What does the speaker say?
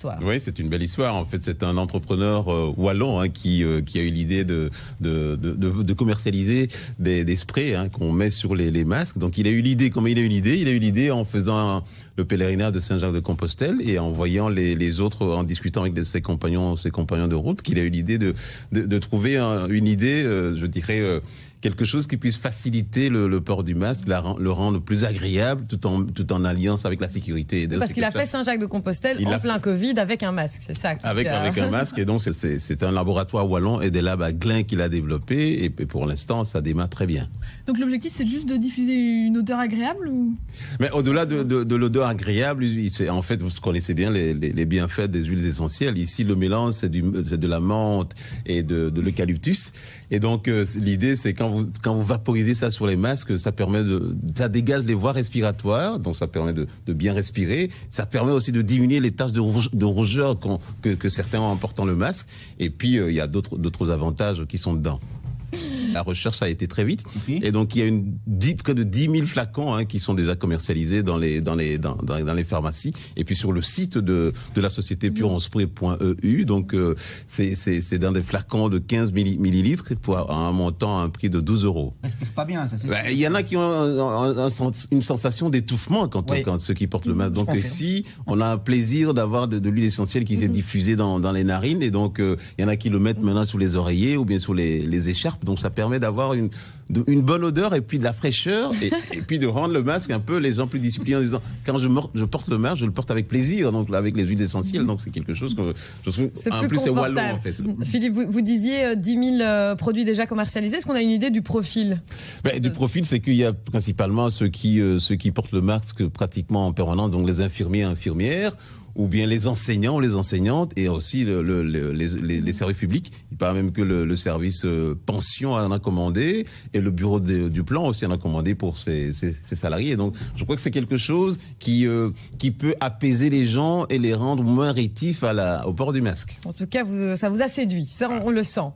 histoire. Oui, c'est une belle histoire. En fait, c'est un entrepreneur wallon qui a eu l'idée de commercialiser des sprays qu'on met sur les masques. Donc, il a eu l'idée. Comment il a eu l'idée? Il a eu l'idée en faisant le pèlerinage de Saint-Jacques-de-Compostelle et en voyant les autres, en discutant avec ses compagnons de route, qu'il a eu l'idée de trouver une idée, je dirais, quelque chose qui puisse faciliter le port du masque, le rendre plus agréable, tout en alliance avec la sécurité. Parce qu'il a fait Saint-Jacques-de-Compostelle en plein Covid avec un masque, c'est ça. Avec un masque, et donc c'est un laboratoire wallon et des labs à Glin qu'il a développé, et pour l'instant, ça démarre très bien. Donc l'objectif, c'est juste de diffuser une odeur agréable ou... Mais au-delà de l'odeur agréable, en fait, vous connaissez bien les bienfaits des huiles essentielles. Ici, le mélange, c'est de la menthe et de l'eucalyptus. Et donc, l'idée, c'est quand vous vaporisez ça sur les masques, ça dégage les voies respiratoires, donc ça permet de bien respirer. Ça permet aussi de diminuer les taches de rougeur que certains ont en portant le masque. Et puis, il y a d'autres avantages qui sont dedans. La recherche a été très vite. Okay. Et donc, il y a près de 10 000 flacons qui sont déjà commercialisés dans les pharmacies. Et puis, sur le site de la société purespray.eu. Donc, c'est dans des flacons de 15 millilitres à un montant, à un prix de 12 €. Ça se pas bien, ça. Il y en a qui ont une sensation d'étouffement quand ceux qui portent le masque. Donc, si on a un plaisir d'avoir de l'huile essentielle qui s'est diffusée dans les narines, et donc, il y en a qui le mettent maintenant sous les oreillers ou bien sous les écharpes. Donc, ça permet d'avoir une bonne odeur et puis de la fraîcheur et puis de rendre le masque un peu les gens plus disciplinés en disant quand je porte le masque, je le porte avec plaisir, donc avec les huiles essentielles. Donc c'est quelque chose que je trouve en plus c'est wallon en fait. Philippe, vous disiez 10 000 produits déjà commercialisés. Est-ce qu'on a une idée du profil? Du profil, c'est qu'il y a principalement ceux qui portent le masque pratiquement en permanence, donc les infirmiers, infirmières, ou bien les enseignants ou les enseignantes, et aussi les services publics. Il paraît même que le service pension en a commandé, et le bureau du plan aussi en a commandé pour ses salariés. Donc, je crois que c'est quelque chose qui peut apaiser les gens et les rendre moins rétifs au port du masque. En tout cas, ça vous a séduit, ça on le sent.